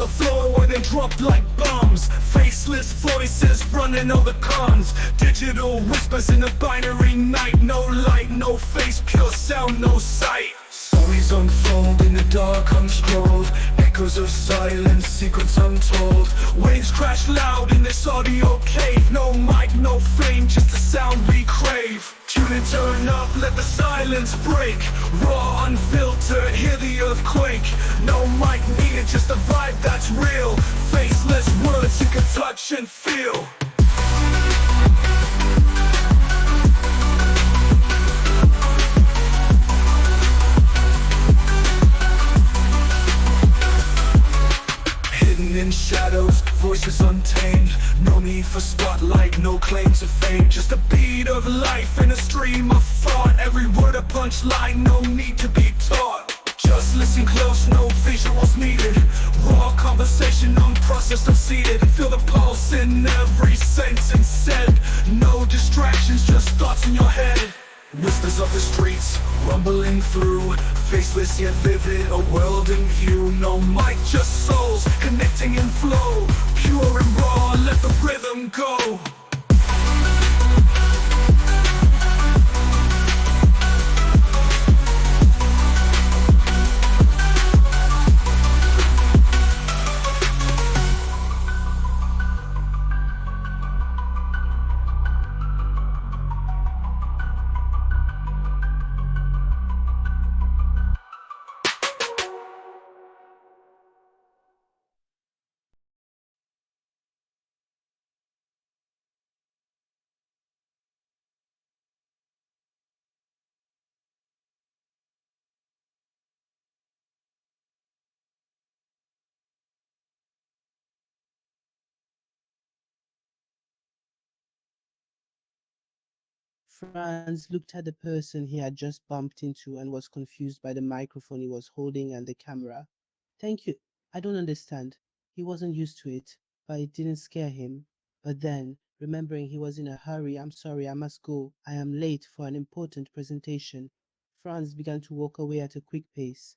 the floor where they drop like bombs. Faceless voices running all the cons. Digital whispers in the binary night. No light, no face, pure sound, no sight. Stories unfold in the dark unscrolled. Echoes of silence, secrets untold. Waves crash loud in this audio cave. No mic, no fame, just the sound we crave. Tune and turn up, let the silence break. Raw, unfiltered, hear the earthquake. No mic needed, just a vibe that's real. Faceless words you can touch and feel. In shadows, voices untamed. No need for spotlight, no claim to fame. Just a beat of life in a stream of thought. Every word a punchline, no need to be taught. Just listen close, no visuals needed. Raw conversation, unprocessed, unseated. Feel the pulse in every sentence said. No distractions, just thoughts in your head. Whispers of the streets, rumbling through. Faceless yet vivid, a world in view. No mic, just souls, connecting in flow. Pure and raw, let the rhythm go. Franz looked at the person he had just bumped into and was confused by the microphone he was holding and the camera. Thank you. I don't understand. He wasn't used to it, but it didn't scare him. But then, remembering he was in a hurry, I'm sorry, I must go. I am late for an important presentation. Franz began to walk away at a quick pace.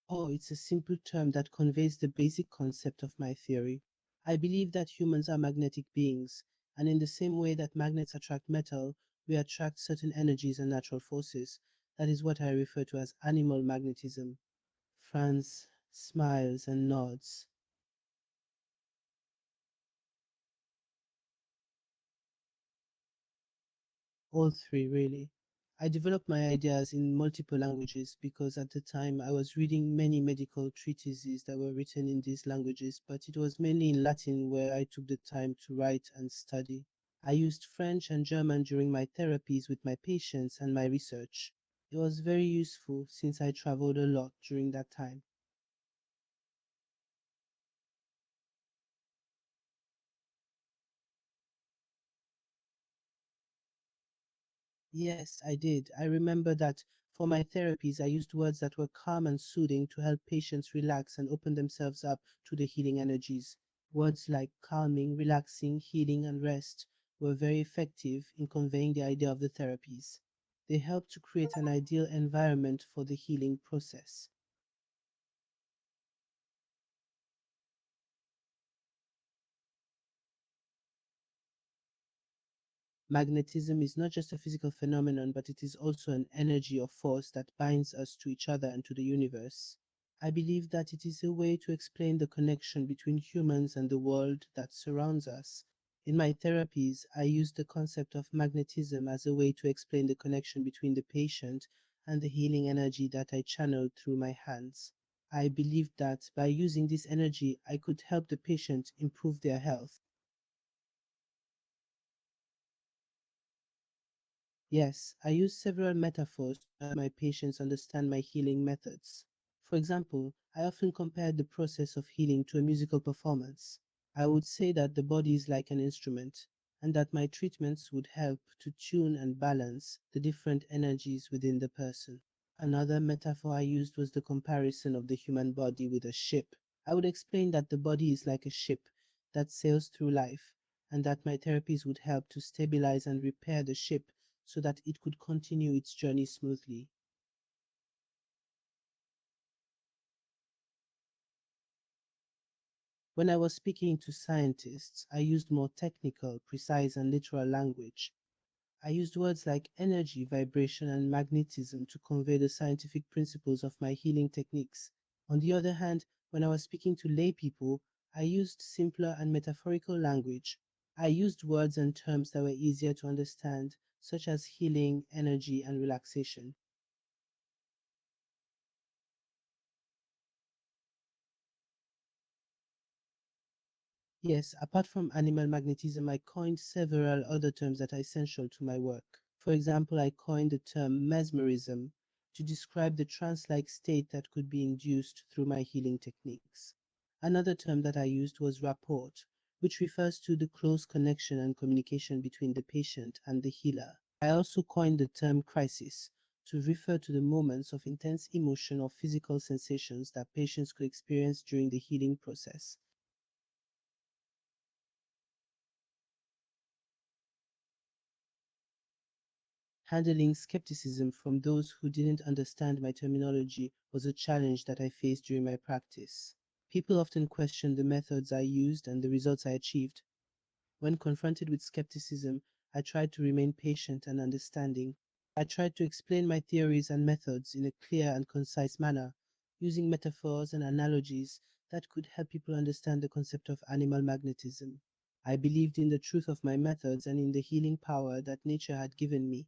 Oh, it's a simple term that conveys the basic concept of my theory. I believe that humans are magnetic beings, and in the same way that magnets attract metal, we attract certain energies and natural forces. That is what I refer to as animal magnetism. Franz smiles and nods. All three, really. I developed my ideas in multiple languages because at the time I was reading many medical treatises that were written in these languages, but it was mainly in Latin where I took the time to write and study. I used French and German during my therapies with my patients and my research. It was very useful since I traveled a lot during that time. Yes, I did. I remember that for my therapies, I used words that were calm and soothing to help patients relax and open themselves up to the healing energies. Words like calming, relaxing, healing, and rest were very effective in conveying the idea of the therapies. They helped to create an ideal environment for the healing process. Magnetism is not just a physical phenomenon, but it is also an energy or force that binds us to each other and to the universe. I believe that it is a way to explain the connection between humans and the world that surrounds us. In my therapies, I use the concept of magnetism as a way to explain the connection between the patient and the healing energy that I channeled through my hands. I believed that by using this energy, I could help the patient improve their health. Yes, I use several metaphors to help my patients understand my healing methods. For example, I often compare the process of healing to a musical performance. I would say that the body is like an instrument, and that my treatments would help to tune and balance the different energies within the person. Another metaphor I used was the comparison of the human body with a ship. I would explain that the body is like a ship that sails through life, and that my therapies would help to stabilize and repair the ship so that it could continue its journey smoothly. When I was speaking to scientists, I used more technical, precise, and literal language. I used words like energy, vibration, and magnetism to convey the scientific principles of my healing techniques. On the other hand, when I was speaking to lay people, I used simpler and metaphorical language. I used words and terms that were easier to understand, such as healing, energy, and relaxation. Yes, apart from animal magnetism, I coined several other terms that are essential to my work. For example, I coined the term mesmerism to describe the trance like state that could be induced through my healing techniques. Another term that I used was rapport, which refers to the close connection and communication between the patient and the healer. I also coined the term crisis to refer to the moments of intense emotion or physical sensations that patients could experience during the healing process. Handling skepticism from those who didn't understand my terminology was a challenge that I faced during my practice. People often questioned the methods I used and the results I achieved. When confronted with skepticism, I tried to remain patient and understanding. I tried to explain my theories and methods in a clear and concise manner, using metaphors and analogies that could help people understand the concept of animal magnetism. I believed in the truth of my methods and in the healing power that nature had given me,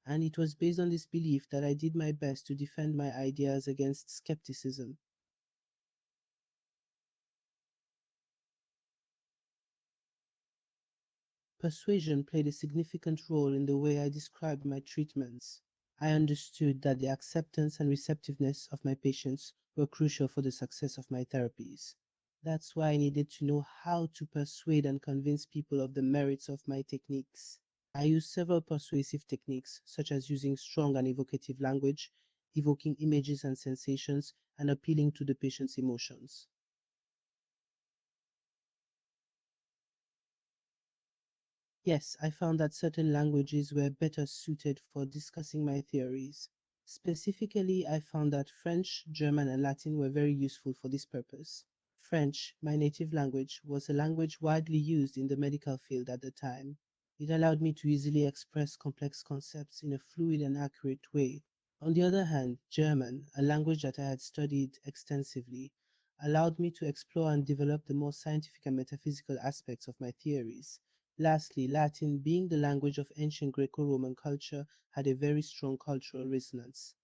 and it was based on this belief that I did my best to defend my ideas against skepticism. Persuasion played a significant role in the way I described my treatments. I understood that the acceptance and receptiveness of my patients were crucial for the success of my therapies. That's why I needed to know how to persuade and convince people of the merits of my techniques. I used several persuasive techniques, such as using strong and evocative language, evoking images and sensations, and appealing to the patient's emotions. Yes, I found that certain languages were better suited for discussing my theories. Specifically, I found that French, German, and Latin were very useful for this purpose. French, my native language, was a language widely used in the medical field at the time. It allowed me to easily express complex concepts in a fluid and accurate way. On the other hand, German, a language that I had studied extensively, allowed me to explore and develop the more scientific and metaphysical aspects of my theories. Lastly, Latin, being the language of ancient Greco-Roman culture, had a very strong cultural resonance.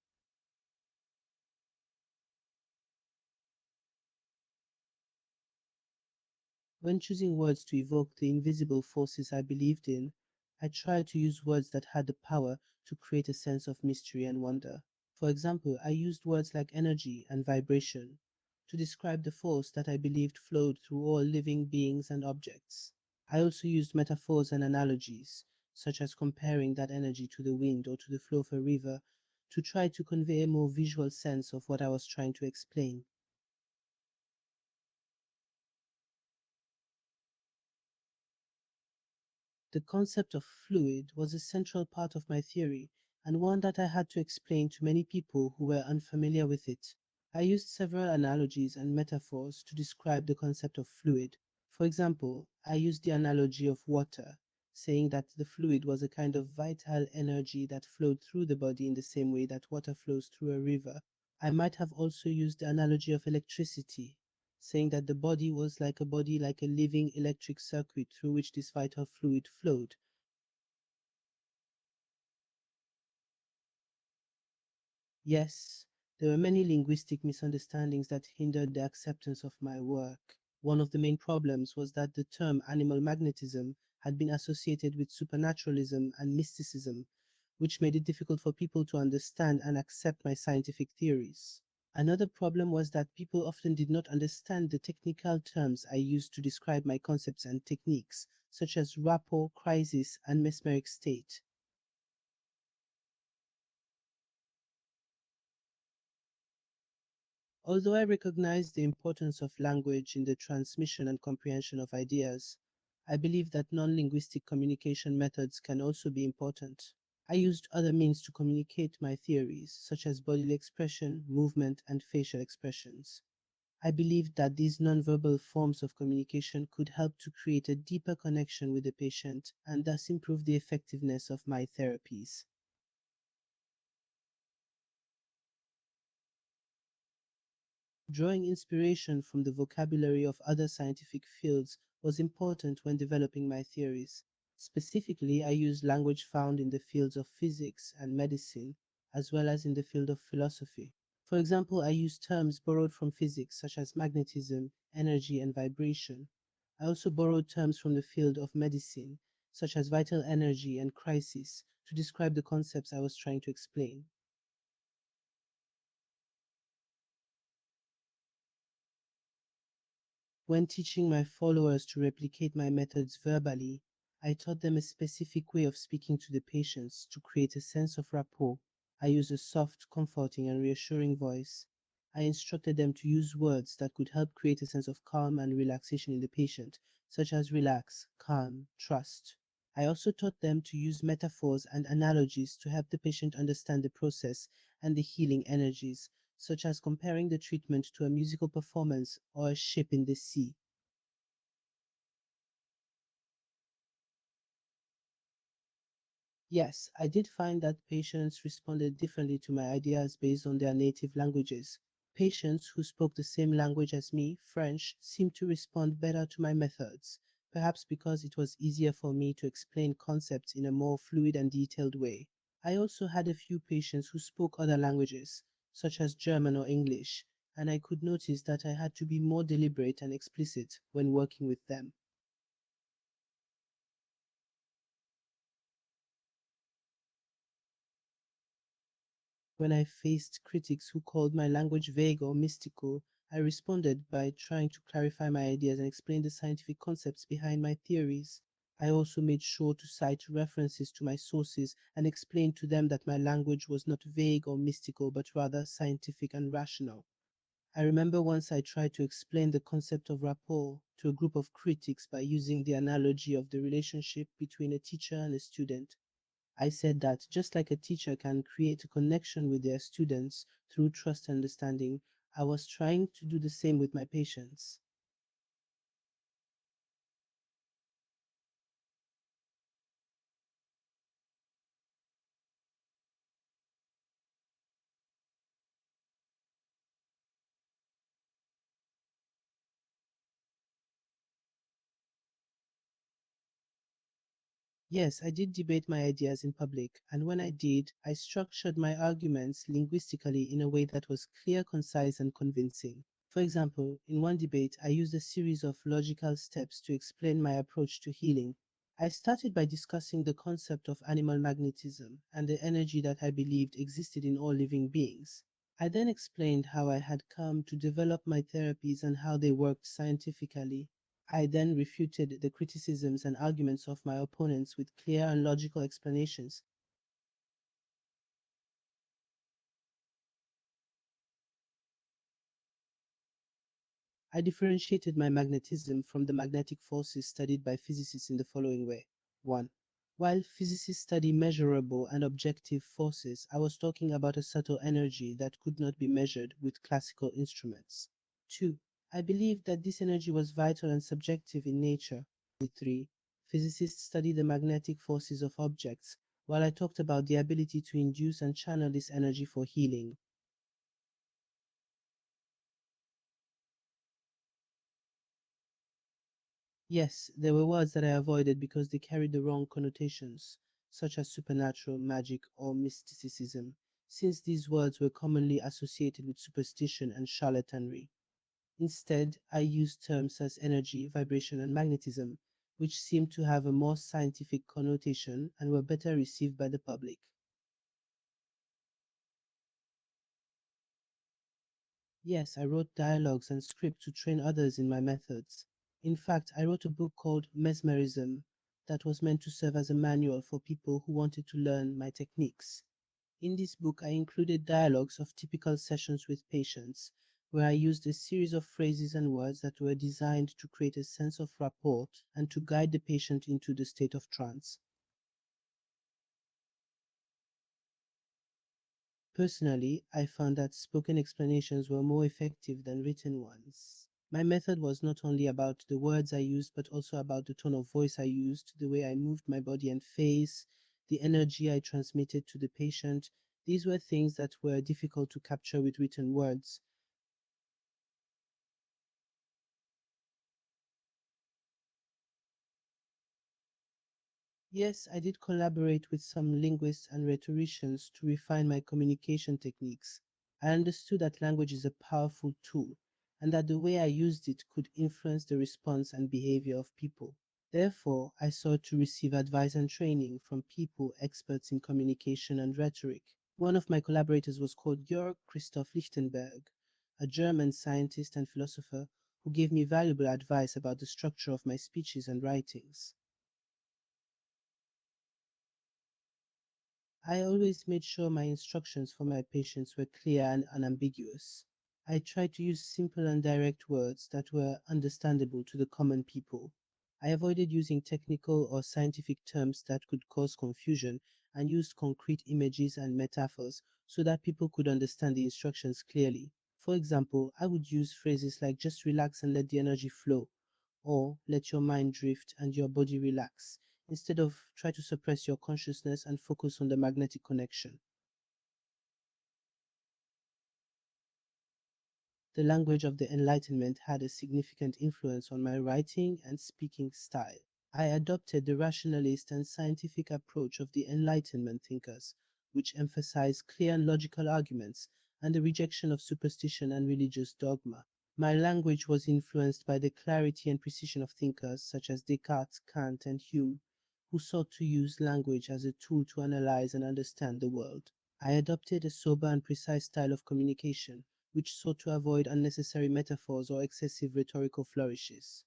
When choosing words to evoke the invisible forces I believed in, I tried to use words that had the power to create a sense of mystery and wonder. For example, I used words like energy and vibration to describe the force that I believed flowed through all living beings and objects. I also used metaphors and analogies, such as comparing that energy to the wind or to the flow of a river, to try to convey a more visual sense of what I was trying to explain. The concept of fluid was a central part of my theory, and one that I had to explain to many people who were unfamiliar with it. I used several analogies and metaphors to describe the concept of fluid. For example, I used the analogy of water, saying that the fluid was a kind of vital energy that flowed through the body in the same way that water flows through a river. I might have also used the analogy of electricity, saying that the body was like a body, like a living electric circuit through which this vital fluid flowed. Yes, there were many linguistic misunderstandings that hindered the acceptance of my work. One of the main problems was that the term animal magnetism had been associated with supernaturalism and mysticism, which made it difficult for people to understand and accept my scientific theories. Another problem was that people often did not understand the technical terms I used to describe my concepts and techniques, such as rapport, crisis, and mesmeric state. Although I recognize the importance of language in the transmission and comprehension of ideas, I believe that non-linguistic communication methods can also be important. I used other means to communicate my theories, such as bodily expression, movement, and facial expressions. I believed that these nonverbal forms of communication could help to create a deeper connection with the patient and thus improve the effectiveness of my therapies. Drawing inspiration from the vocabulary of other scientific fields was important when developing my theories. Specifically, I used language found in the fields of physics and medicine, as well as in the field of philosophy. For example, I used terms borrowed from physics such as magnetism, energy, and vibration. I also borrowed terms from the field of medicine, such as vital energy and crisis, to describe the concepts I was trying to explain. When teaching my followers to replicate my methods verbally, I taught them a specific way of speaking to the patients to create a sense of rapport. I used a soft, comforting, and reassuring voice. I instructed them to use words that could help create a sense of calm and relaxation in the patient, such as relax, calm, trust. I also taught them to use metaphors and analogies to help the patient understand the process and the healing energies, such as comparing the treatment to a musical performance or a ship in the sea. Yes, I did find that patients responded differently to my ideas based on their native languages. Patients who spoke the same language as me, French, seemed to respond better to my methods, perhaps because it was easier for me to explain concepts in a more fluid and detailed way. I also had a few patients who spoke other languages, such as German or English, and I could notice that I had to be more deliberate and explicit when working with them. When I faced critics who called my language vague or mystical, I responded by trying to clarify my ideas and explain the scientific concepts behind my theories. I also made sure to cite references to my sources and explain to them that my language was not vague or mystical but rather scientific and rational. I remember once I tried to explain the concept of rapport to a group of critics by using the analogy of the relationship between a teacher and a student. I said that just like a teacher can create a connection with their students through trust and understanding, I was trying to do the same with my patients. Yes, I did debate my ideas in public, and when I did, I structured my arguments linguistically in a way that was clear, concise, and convincing. For example, in one debate, I used a series of logical steps to explain my approach to healing. I started by discussing the concept of animal magnetism and the energy that I believed existed in all living beings. I then explained how I had come to develop my therapies and how they worked scientifically. I then refuted the criticisms and arguments of my opponents with clear and logical explanations. I differentiated my magnetism from the magnetic forces studied by physicists in the following way. 1. While physicists study measurable and objective forces, I was talking about a subtle energy that could not be measured with classical instruments. 2. I believed that this energy was vital and subjective in nature. 3. Physicists study the magnetic forces of objects, while I talked about the ability to induce and channel this energy for healing. Yes, there were words that I avoided because they carried the wrong connotations, such as supernatural, magic, or mysticism, since these words were commonly associated with superstition and charlatanry. Instead, I used terms as energy, vibration, and magnetism, which seemed to have a more scientific connotation and were better received by the public. Yes, I wrote dialogues and scripts to train others in my methods. In fact, I wrote a book called Mesmerism that was meant to serve as a manual for people who wanted to learn my techniques. In this book, I included dialogues of typical sessions with patients, where I used a series of phrases and words that were designed to create a sense of rapport and to guide the patient into the state of trance. Personally, I found that spoken explanations were more effective than written ones. My method was not only about the words I used, but also about the tone of voice I used, the way I moved my body and face, the energy I transmitted to the patient. These were things that were difficult to capture with written words. Yes, I did collaborate with some linguists and rhetoricians to refine my communication techniques. I understood that language is a powerful tool and that the way I used it could influence the response and behavior of people. Therefore, I sought to receive advice and training from people experts in communication and rhetoric. One of my collaborators was called Georg Christoph Lichtenberg, a German scientist and philosopher who gave me valuable advice about the structure of my speeches and writings. I always made sure my instructions for my patients were clear and unambiguous. I tried to use simple and direct words that were understandable to the common people. I avoided using technical or scientific terms that could cause confusion and used concrete images and metaphors so that people could understand the instructions clearly. For example, I would use phrases like just relax and let the energy flow, or let your mind drift and your body relax, instead of try to suppress your consciousness and focus on the magnetic connection. The language of the Enlightenment had a significant influence on my writing and speaking style. I adopted the rationalist and scientific approach of the Enlightenment thinkers, which emphasized clear and logical arguments and the rejection of superstition and religious dogma. My language was influenced by the clarity and precision of thinkers such as Descartes, Kant, and Hume, who sought to use language as a tool to analyze and understand the world. I adopted a sober and precise style of communication, which sought to avoid unnecessary metaphors or excessive rhetorical flourishes.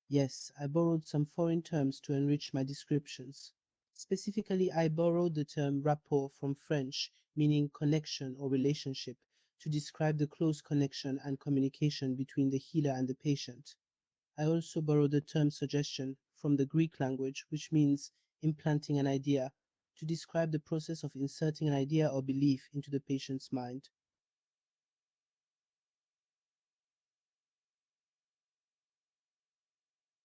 Yes, I borrowed some foreign terms to enrich my descriptions. Specifically, I borrowed the term rapport from French, meaning connection or relationship, to describe the close connection and communication between the healer and the patient. I also borrowed the term suggestion from the Greek language, which means implanting an idea, to describe the process of inserting an idea or belief into the patient's mind.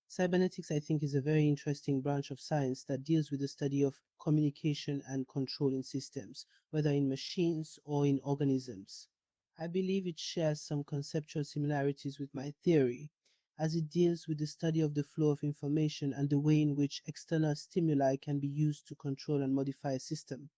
Cybernetics, I think, is a very interesting branch of science that deals with the study of communication and control in systems, whether in machines or in organisms. I believe it shares some conceptual similarities with my theory, as it deals with the study of the flow of information and the way in which external stimuli can be used to control and modify a system.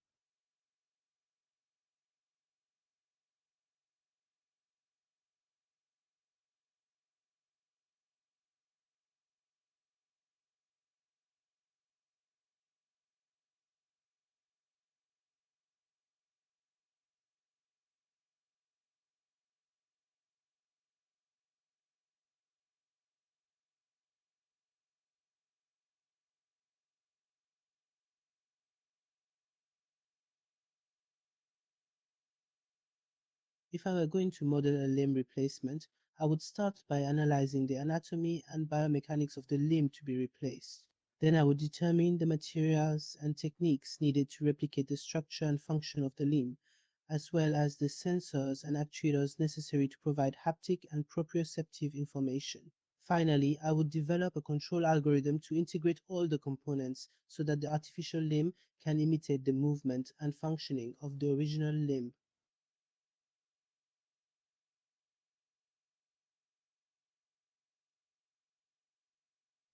If I were going to model a limb replacement, I would start by analyzing the anatomy and biomechanics of the limb to be replaced. Then I would determine the materials and techniques needed to replicate the structure and function of the limb, as well as the sensors and actuators necessary to provide haptic and proprioceptive information. Finally, I would develop a control algorithm to integrate all the components so that the artificial limb can imitate the movement and functioning of the original limb.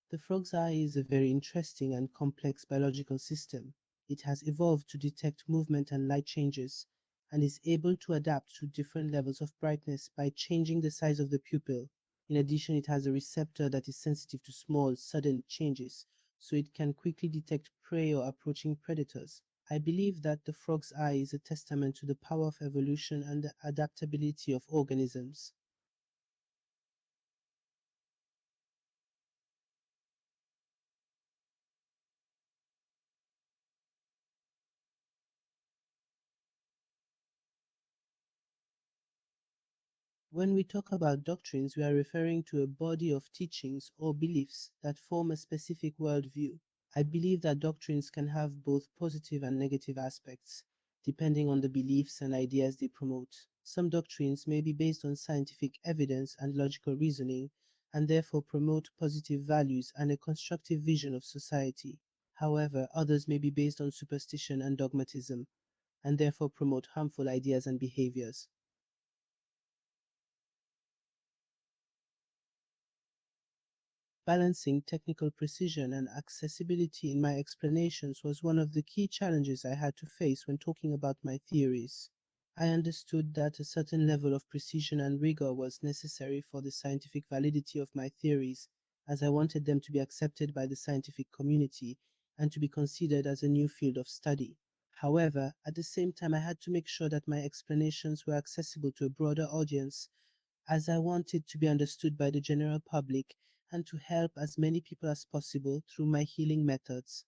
The frog's eye is a very interesting and complex biological system. It has evolved to detect movement and light changes, and is able to adapt to different levels of brightness by changing the size of the pupil. In addition, it has a receptor that is sensitive to small, sudden changes, so it can quickly detect prey or approaching predators. I believe that the frog's eye is a testament to the power of evolution and the adaptability of organisms. When we talk about doctrines, we are referring to a body of teachings or beliefs that form a specific worldview. I believe that doctrines can have both positive and negative aspects, depending on the beliefs and ideas they promote. Some doctrines may be based on scientific evidence and logical reasoning, and therefore promote positive values and a constructive vision of society. However, others may be based on superstition and dogmatism, and therefore promote harmful ideas and behaviors. Balancing technical precision and accessibility in my explanations was one of the key challenges I had to face when talking about my theories. I understood that a certain level of precision and rigor was necessary for the scientific validity of my theories, as I wanted them to be accepted by the scientific community and to be considered as a new field of study. However, at the same time, I had to make sure that my explanations were accessible to a broader audience, as I wanted to be understood by the general public and to help as many people as possible through my healing methods.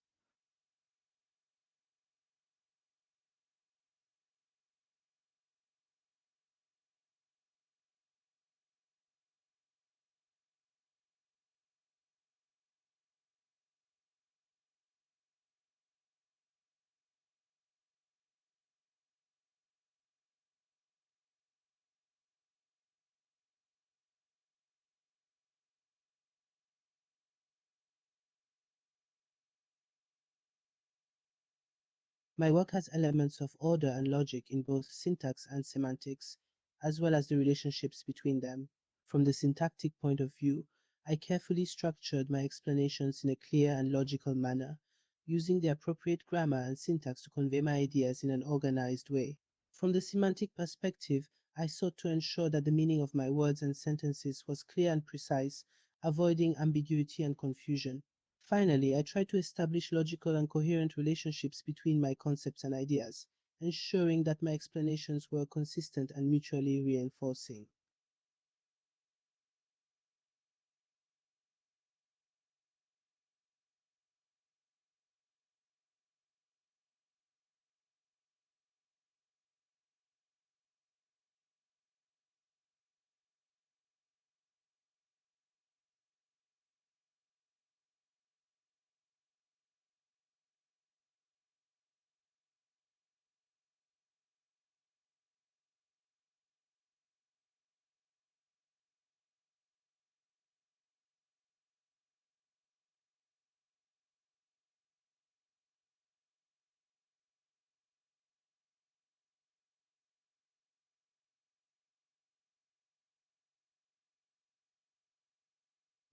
My work has elements of order and logic in both syntax and semantics, as well as the relationships between them. From the syntactic point of view, I carefully structured my explanations in a clear and logical manner, using the appropriate grammar and syntax to convey my ideas in an organized way. From the semantic perspective, I sought to ensure that the meaning of my words and sentences was clear and precise, avoiding ambiguity and confusion. Finally, I tried to establish logical and coherent relationships between my concepts and ideas, ensuring that my explanations were consistent and mutually reinforcing.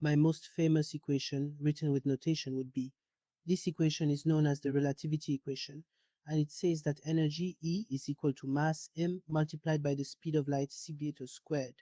My most famous equation, written with notation, would be: this equation is known as the relativity equation, and it says that energy E is equal to mass m multiplied by the speed of light c beta squared.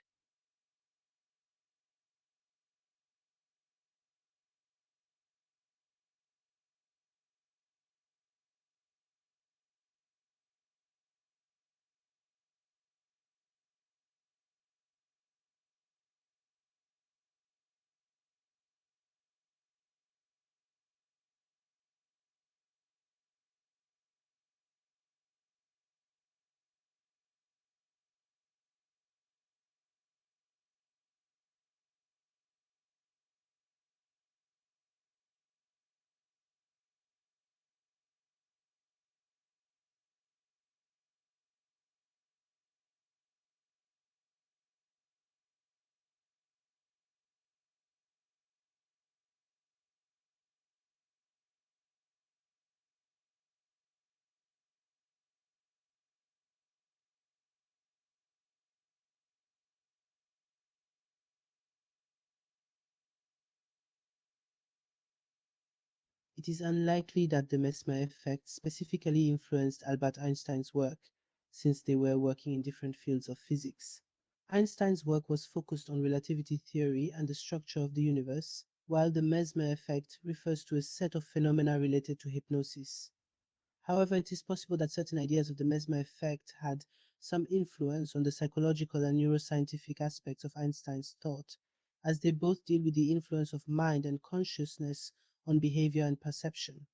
It is unlikely that the Mesmer effect specifically influenced Albert Einstein's work, since they were working in different fields of physics. Einstein's work was focused on relativity theory and the structure of the universe, while the Mesmer effect refers to a set of phenomena related to hypnosis. However, it is possible that certain ideas of the Mesmer effect had some influence on the psychological and neuroscientific aspects of Einstein's thought, as they both deal with the influence of mind and consciousness on behavior and perception.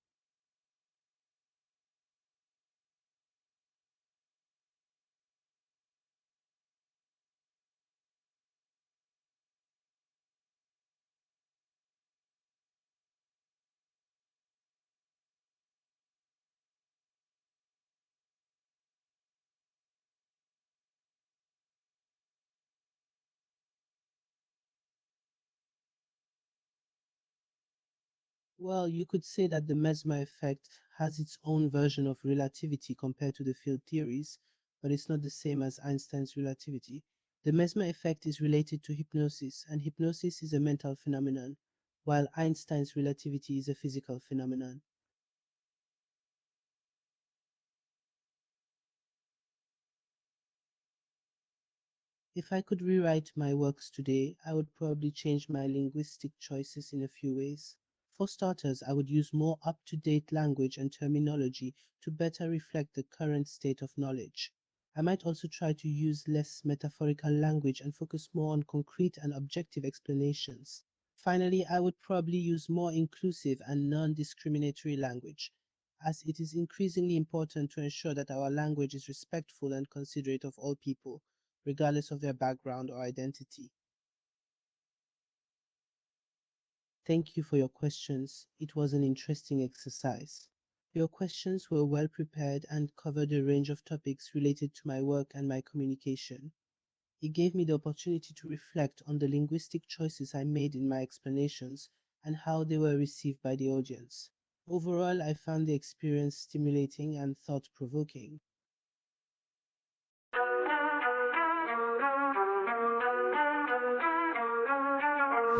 Well, you could say that the Mesmer effect has its own version of relativity compared to the field theories, but it's not the same as Einstein's relativity. The Mesmer effect is related to hypnosis, and hypnosis is a mental phenomenon, while Einstein's relativity is a physical phenomenon. If I could rewrite my works today, I would probably change my linguistic choices in a few ways. For starters, I would use more up-to-date language and terminology to better reflect the current state of knowledge. I might also try to use less metaphorical language and focus more on concrete and objective explanations. Finally, I would probably use more inclusive and non-discriminatory language, as it is increasingly important to ensure that our language is respectful and considerate of all people, regardless of their background or identity. Thank you for your questions. It was an interesting exercise. Your questions were well prepared and covered a range of topics related to my work and my communication. It gave me the opportunity to reflect on the linguistic choices I made in my explanations and how they were received by the audience. Overall, I found the experience stimulating and thought-provoking.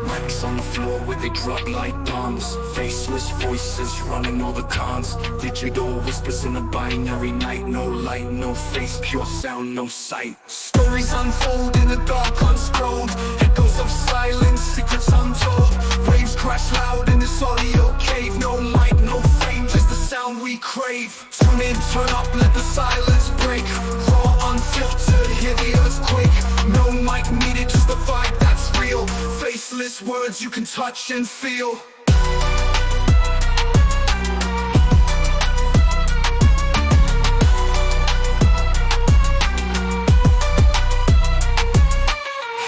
Mics on the floor where they drop like bombs. Faceless voices running all the cons. Digital whispers in a binary night. No light, no face, pure sound, no sight. Stories unfold in the dark unscrolled. Echoes of silence, secrets untold. Waves crash loud in this audio cave. No mic, no fame, just the sound we crave. Tune in, turn up, let the silence break. Raw, unfiltered, hear the earthquake. No mic needed, just the vibe that's real. Faceless words you can touch and feel.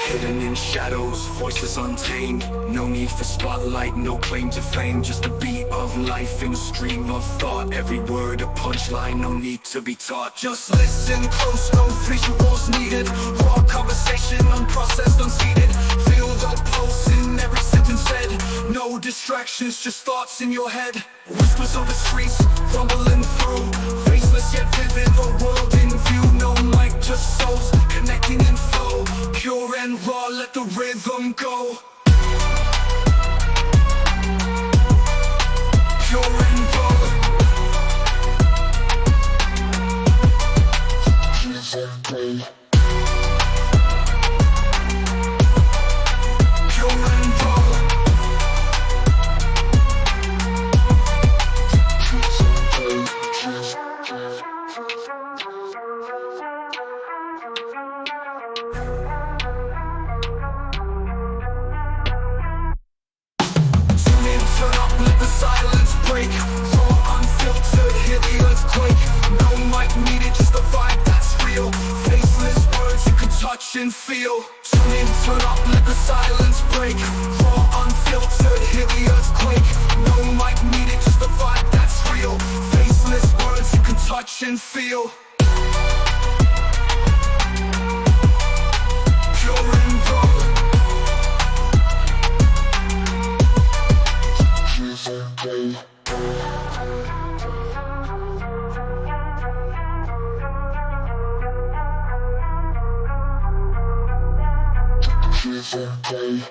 Hidden in shadows, voices untamed. No need for spotlight, no claim to fame. Just the beat of life in a stream of thought. Every word a punchline, no need to be taught. Just listen close, no visuals needed. Raw conversation, unprocessed, unseated. Feel the pulse in every sentence said. No distractions, just thoughts in your head. Whispers of the streets, rumbling through. Faceless yet vivid, a world in view. No mic, just souls, connecting in flow. Pure and raw, let the rhythm go. Pure and raw. Pure and raw. Turn up, let the silence break. Raw, unfiltered, hear the earthquake. No mic needed, just the vibe that's real. Faceless words you can touch and feel. Tune in, turn up, let the silence break. Raw, unfiltered, hear the earthquake. No mic needed, just the vibe that's real. Faceless words you can touch and feel. Pure and raw. Okay.